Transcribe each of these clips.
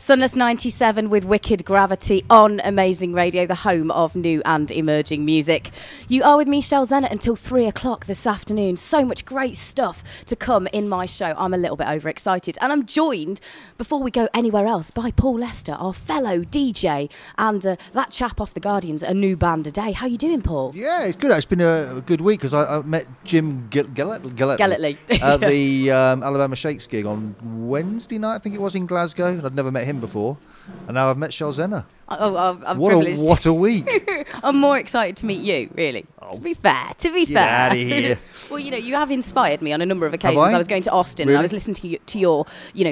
Sunless 97 with Wicked Gravity on Amazing Radio, the home of new and emerging music. You are with me, Shell Zenner, until 3 o'clock this afternoon. So much great stuff to come in my show. I'm a little bit overexcited. And I'm joined, before we go anywhere else, by Paul Lester, our fellow DJ, and that chap off The Guardian's A New Band a Day. How you doing, Paul? Yeah, it's good. It's been a good week because I met Jim Gelletley at the Alabama Shakes gig on Wednesday night, I think it was, in Glasgow. And I'd never met him before, and now I've met Shell Zenner. I'm privileged. What a week! I'm more excited to meet you, really. To be fair. Get out of here. Well, you have inspired me on a number of occasions. I was going to Austin, and I was listening to your,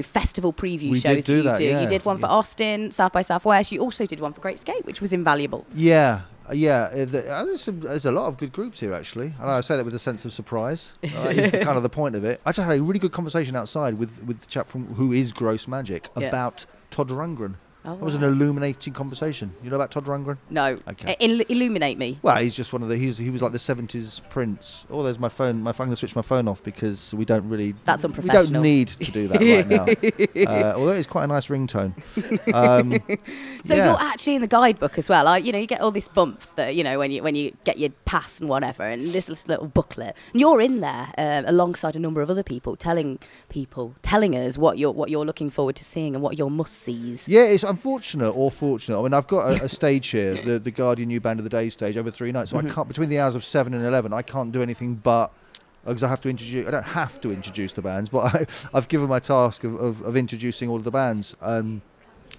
festival preview shows did that you do. Yeah. You did one for Austin, South by Southwest. You also did one for Great Escape, which was invaluable. Yeah. There's a lot of good groups here, actually, and I say that with a sense of surprise. Is kind of the point of it. I just had a really good conversation outside with the chap who is Gross Magic about Todd Rundgren. It was an illuminating conversation. You know about Todd Rundgren? No. Okay. Illuminate me. Well, he's just one of the. He was like the 70s Prince. Oh, there's my phone. I'm going to switch my phone off because we don't really. That's unprofessional. We don't need to do that right now. Although it's quite a nice ringtone. So you're actually in the guidebook as well. You get all this bump that when you get your pass and whatever, and this little booklet, and you're in there alongside a number of other people, telling us what you're looking forward to seeing and what your must-sees. Yeah, it's unfortunate or fortunate. I mean, I've got a stage here, the Guardian New Band of the Day stage, over 3 nights. So I can't, between the hours of 7 and 11, I can't do anything but, because I don't have to introduce the bands, but I've given my task of introducing all of the bands. So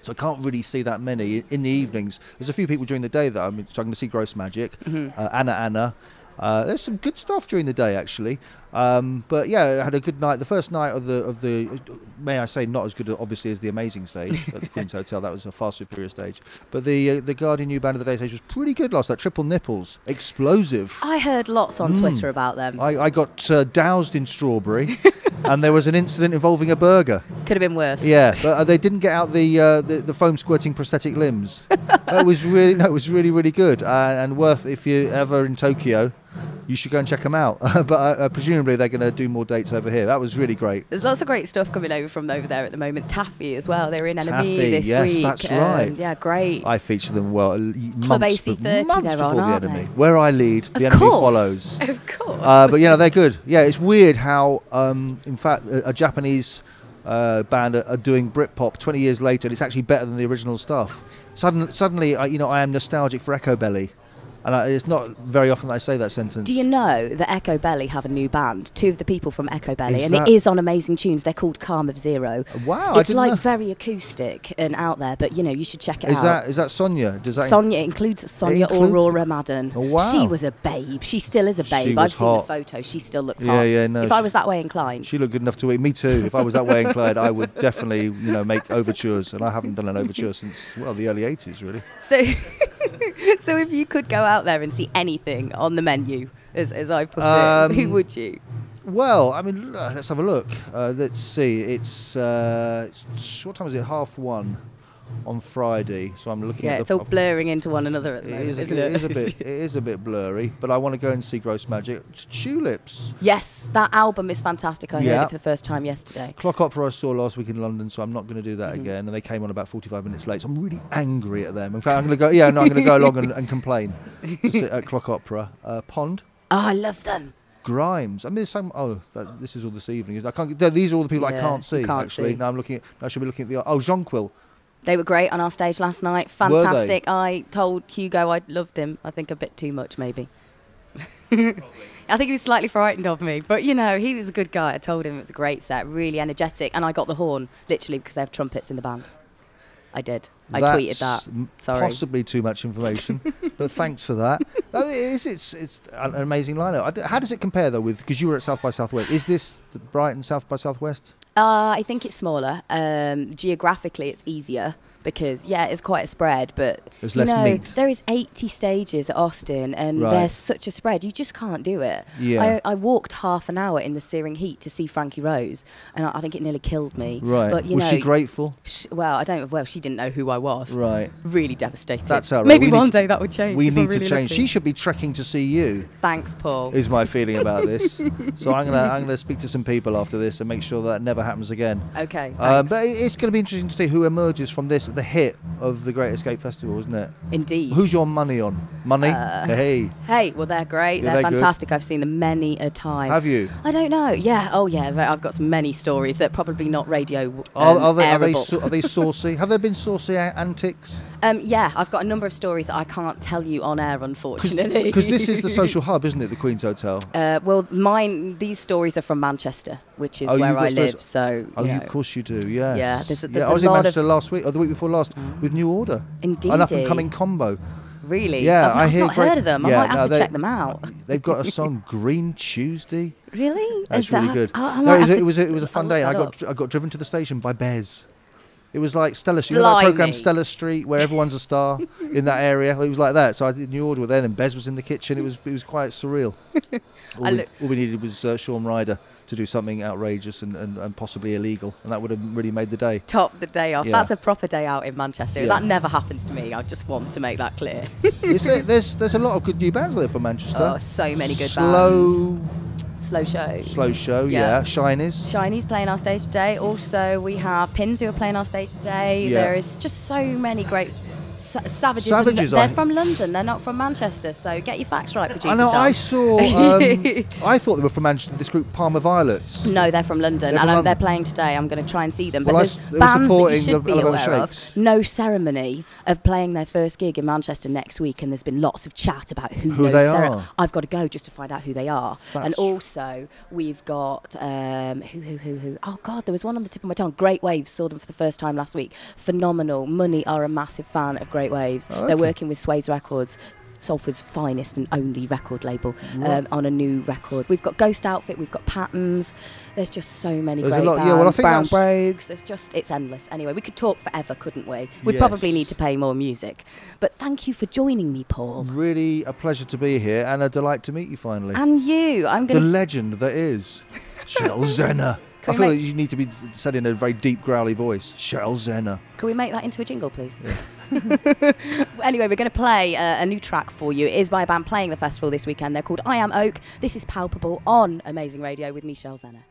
I can't really see that many in the evenings. There's a few people during the day that I'm going to see. Gross Magic, Anna. There's some good stuff during the day, actually. But yeah, I had a good night. The first night of the may I say, not as good obviously as the Amazing stage at the Queen's Hotel. That was a far superior stage. But the Guardian New Band of the Day stage was pretty good last night. Triple Nipples, explosive. I heard lots on Twitter about them. I got doused in strawberry, and there was an incident involving a burger. Could have been worse. Yeah, but they didn't get out the foam squirting prosthetic limbs. It was really really good and worth, if you're ever in Tokyo. You should go and check them out. But presumably they're going to do more dates over here. That was really great. There's lots of great stuff coming over from over there at the moment. Taffy as well. They're in Enemy this week. Yes, that's right. Yeah, great. I feature them Club months AC30 before they're the on, aren't Enemy. they? Where I lead, the Enemy follows. Of course. But they're good. Yeah, it's weird how, in fact, a Japanese band are doing Britpop 20 years later, and it's actually better than the original stuff. Suddenly, I am nostalgic for Echo Belly. And it's not very often that I say that sentence. Do you know that Echo Belly have a new band? 2 of the people from Echo Belly, and it is on Amazing Tunes. They're called Calm of Zero. Wow, it's like very acoustic and out there, but you should check it out. Is that Sonia? Sonia includes Sonia Aurora Madden. Oh, wow. She was a babe. She still is a babe. I've seen the photo. She still looks hot. Yeah, no. If I was that way inclined, she looked good enough to eat. Me too. If I was that way inclined, I would definitely, make overtures, and I haven't done an overture since the early 80s, really. So if you could go out there and see anything on the menu, as I put it, who would you? Well, I mean, let's have a look. Let's see. It's what time is it? 1:30 on Friday. So I'm looking at it's all blurring into one another at the moment, isn't it? It is a bit blurry, but I want to go and see Gross Magic. Tulips. Yes, that album is fantastic. I heard it for the first time yesterday. Clock Opera I saw last week in London, so I'm not going to do that again. And they came on about 45 minutes late, so I'm really angry at them. In fact, I'm going to go. Yeah, no, I'm going to go along and complain to sit at Clock Opera. Pond. Oh, I love them. Grimes. I mean, there's some. This is all this evening. I can't. These are all the people I can't see. Actually, now I'm looking at. I should be looking at the. Jonquil. They were great on our stage last night. Fantastic. I told Hugo I loved him. I think a bit too much, maybe. I think he was slightly frightened of me. But, he was a good guy. I told him it was a great set, really energetic. And I got the horn, literally, because they have trumpets in the band. I did. I tweeted that. Sorry. Possibly too much information, but thanks for that. It's an amazing lineup. How does it compare, though, because you were at South by Southwest? Is this the Brighton South by Southwest? I think it's smaller. Geographically, it's easier. because it's quite a spread, but there's less meat. There is 80 stages at Austin, and there's such a spread. You just can't do it. Yeah. I walked half an hour in the searing heat to see Frankie Rose, and I think it nearly killed me. Right. But was she grateful? She didn't know who I was. Right. Really devastated. That's how. Maybe one day that would change. We need really to change. lucky. She should be trekking to see you. Thanks, Paul. Is my feeling about this. So I'm gonna speak to some people after this and make sure that never happens again. Okay. But it's going to be interesting to see who emerges from this, the hit of the Great Escape Festival, isn't it? Indeed. Who's your money on? Money? Hey. Hey, well, they're great. Yeah, they're they're fantastic. I've seen them many a time. Have you? I don't know. Yeah. Oh, yeah. I've got many stories that probably not radio. Are they saucy? Have there been saucy antics? Yeah, I've got a number of stories that I can't tell you on air, unfortunately. Because this is the social hub, isn't it? The Queen's Hotel. Well, these stories are from Manchester, which is where I live. So. Of course you do. Yes. Yeah. There's I was in Manchester last week, or the week before last, with New Order. Indeed. An up-and-coming combo. Really? Yeah, I've hear not heard of them. I might have to check them out. They've got a song, Green Tuesday. Really? That's really good. It was a fun day. And I got driven to the station by Bez. It was like Stella Street. You know that program Stella Street, where everyone's a star in that area. It was like that. So I did New Order then, and Bez was in the kitchen. It was quite surreal. All we needed was Shaun Ryder to do something outrageous and possibly illegal, and that would have really made the day. Top the day off. Yeah. That's a proper day out in Manchester. Yeah. That never happens to me. I just want to make that clear. There's a lot of good new bands there from Manchester. Oh, so many good bands. Slow Show, yeah. Shiny's playing our stage today. Also, we have Pins who are playing our stage today. Yeah. There is just so many great Savages. They're from London. They're not from Manchester. So get your facts right, producer. I know. Tom. I saw. I thought they were from Manchester. This group, Palmer Violets. No, they're from London, they're playing today. I'm going to try and see them. Well, but there's bands that you should be aware Shakes. of. No Ceremony of playing their first gig in Manchester next week, and there's been lots of chat about who they are. I've got to go just to find out who they are. And also we've got who? Oh God, there was one on the tip of my tongue. Great Waves, saw them for the first time last week. Phenomenal. Money are a massive fan of Great Waves. Okay. They're working with Sway's Records, Salford's finest and only record label, on a new record. We've got Ghost Outfit, we've got Patterns. There's just so many great bands. Yeah, well, I think Brown Brogues. It's endless. Anyway, we could talk forever, couldn't we? We'd probably need to play more music. But thank you for joining me, Paul. Really a pleasure to be here and a delight to meet you finally. And you. The legend that is Cheryl Zenner. I feel like you need to be said in a very deep, growly voice. Cheryl Zenner. Can we make that into a jingle, please? Yeah. Anyway, we're going to play a new track for you. It is by a band playing the festival this weekend. They're called I Am Oak. This is Palpable on Amazing Radio with Michelle Zenner.